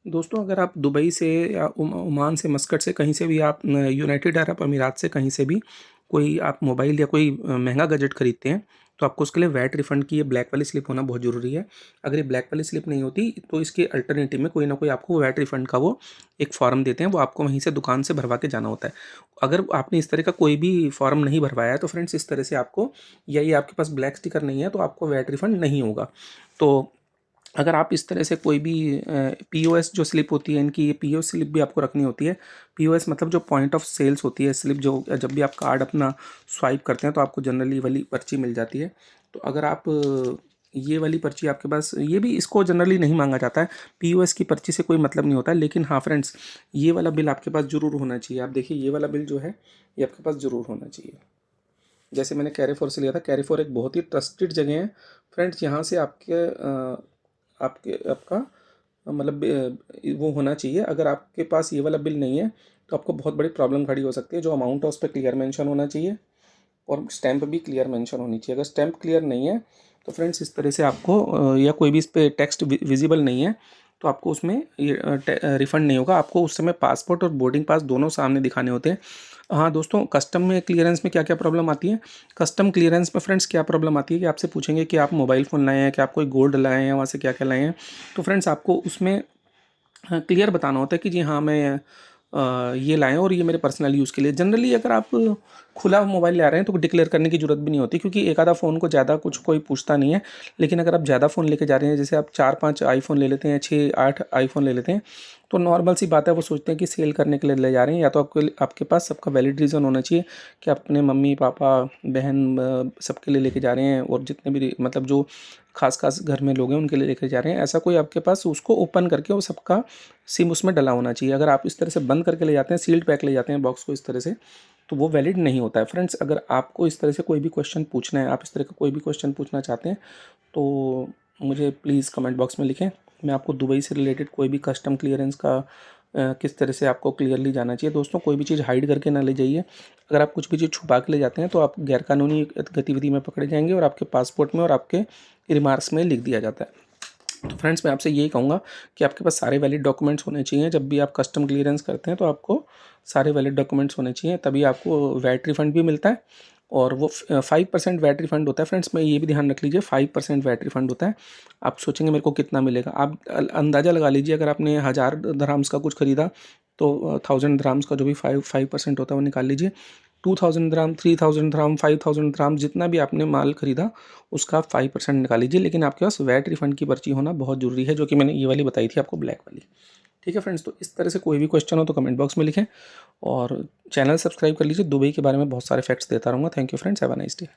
दोस्तों अगर आप दुबई से या ओमान से, मस्कट से, कहीं से भी आप यूनाइटेड अरब अमीरात से कहीं से भी कोई आप मोबाइल या कोई महंगा गैजेट खरीदते हैं तो आपको उसके लिए वैट रिफ़ंड की ये ब्लैक वाली स्लिप होना बहुत ज़रूरी है। अगर ये ब्लैक वाली स्लिप नहीं होती तो इसके अल्टरनेटिव में कोई ना कोई आपको वैट रिफ़ंड का वो एक फ़ॉर्म देते हैं, वो आपको वहीं से दुकान से भरवा के जाना होता है। अगर आपने इस तरह का कोई भी फ़ॉर्म नहीं भरवाया है तो फ्रेंड्स इस तरह से आपको, या ये आपके पास ब्लैक स्टिकर नहीं है तो आपको वैट रिफ़ंड नहीं होगा। तो अगर आप इस तरह से कोई भी पीओएस जो स्लिप होती है इनकी, ये पीओएस स्लिप भी आपको रखनी होती है। पीओएस मतलब जो पॉइंट ऑफ सेल्स होती है स्लिप, जो जब भी आप कार्ड अपना स्वाइप करते हैं तो आपको जनरली वाली पर्ची मिल जाती है। तो अगर आप ये वाली पर्ची आपके पास, ये भी इसको जनरली नहीं मांगा जाता है, पीओएस की पर्ची से कोई मतलब नहीं होता है। लेकिन हाँ फ्रेंड्स, ये वाला बिल आपके पास ज़रूर होना चाहिए। आप देखिए ये वाला बिल जो है ये आपके पास ज़रूर होना चाहिए। जैसे मैंने कैरीफोर से लिया था, कैरीफोर एक बहुत ही ट्रस्टेड जगह है फ्रेंड्स। यहाँ से आपका मतलब वो होना चाहिए। अगर आपके पास ये वाला बिल नहीं है तो आपको बहुत बड़ी प्रॉब्लम खड़ी हो सकती है। जो अमाउंट है उस पर क्लियर मेंशन होना चाहिए और स्टैंप भी क्लियर मेंशन होनी चाहिए। अगर स्टैंप क्लियर नहीं है तो फ्रेंड्स इस तरह से आपको या कोई भी इस पर टेक्स्ट विजिबल नहीं है तो आपको उसमें रिफ़ंड नहीं होगा। आपको उस समय पासपोर्ट और बोर्डिंग पास दोनों सामने दिखाने होते हैं। हाँ दोस्तों, कस्टम में क्लियरेंस में क्या क्या प्रॉब्लम आती है। कस्टम क्लियरेंस में फ्रेंड्स क्या प्रॉब्लम आती है कि आपसे पूछेंगे कि आप मोबाइल फ़ोन लाए हैं, कि आप कोई गोल्ड लाए हैं, वहाँ से क्या क्या लाए हैं। तो फ्रेंड्स आपको उसमें हाँ, क्लियर बताना होता है कि जी हाँ मैं ये लाए हैं और ये मेरे पर्सनल यूज़ के लिए। जनरली अगर आप खुला मोबाइल ले आ रहे हैं तो डिक्लेयर करने की ज़रूरत भी नहीं होती, क्योंकि एक आधा फ़ोन को ज़्यादा कुछ कोई पूछता नहीं है। लेकिन अगर आप ज़्यादा फ़ोन लेके जा रहे हैं, जैसे आप 4-5 आईफ़ोन ले लेते हैं, 6-8 आईफ़ोन ले लेते हैं, तो नॉर्मल सी बात है, वो सोचते हैं कि सेल करने के लिए ले जा रहे हैं। या तो आपके पास सबका वैलिड रीज़न होना चाहिए कि आप अपने मम्मी पापा बहन सबके लिए लेके जा रहे हैं, और जितने भी मतलब जो खास घर में लोग हैं उनके लिए लेके जा रहे हैं। ऐसा कोई आपके पास उसको ओपन करके वो सबका सिम उसमें डला होना चाहिए। अगर आप इस तरह से बंद करके ले जाते हैं, सील्ड पैक ले जाते हैं बॉक्स को इस तरह से, तो वो वैलिड नहीं होता है। फ्रेंड्स अगर आपको इस तरह से कोई भी क्वेश्चन पूछना है, आप इस तरह का कोई भी क्वेश्चन पूछना चाहते हैं तो मुझे प्लीज़ कमेंट बॉक्स में लिखें। मैं आपको दुबई से रिलेटेड कोई भी कस्टम क्लियरेंस का किस तरह से आपको क्लियरली जाना चाहिए। दोस्तों कोई भी चीज़ हाइड करके ना ले जाइए। अगर आप कुछ भी चीज़ छुपा के ले जाते हैं तो आप गैरकानूनी गतिविधि में पकड़े जाएंगे और आपके पासपोर्ट में और आपके रिमार्क्स में लिख दिया जाता है। तो फ्रेंड्स मैं आपसे यही कहूँगा कि आपके पास सारे वैलिड डॉक्यूमेंट्स होने चाहिए। जब भी आप कस्टम क्लियरेंस करते हैं तो आपको सारे वैलिड डॉक्यूमेंट्स होने चाहिए, तभी आपको वैट रिफ़ंड भी मिलता है। और वो 5% वैट रिफ़ंड होता है फ्रेंड्स। मैं ये भी ध्यान रख लीजिए, 5% वैट रिफ़ंड होता है। आप सोचेंगे मेरे को कितना मिलेगा, आप अंदाज़ा लगा लीजिए। अगर आपने 1000 दिरहम्स का कुछ खरीदा तो 1000 दिरहम्स का जो भी 5% होता है वो निकाल लीजिए। 2000 दिरहम, 3000 दिरहम, 5000 दिरहम, जितना भी आपने माल खरीदा उसका आप 5% निकाल लीजिए। लेकिन आपके पास वैट रिफ़ंड की पर्ची होना बहुत ज़रूरी है, जो कि मैंने ये वाली बताई थी आपको, ब्लैक वाली। ठीक है फ्रेंड्स, तो इस तरह से कोई भी क्वेश्चन हो तो कमेंट बॉक्स में लिखें और चैनल सब्सक्राइब कर लीजिए। दुबई के बारे में बहुत सारे फैक्ट्स देता रहूँगा। Thank you friends, have a nice day.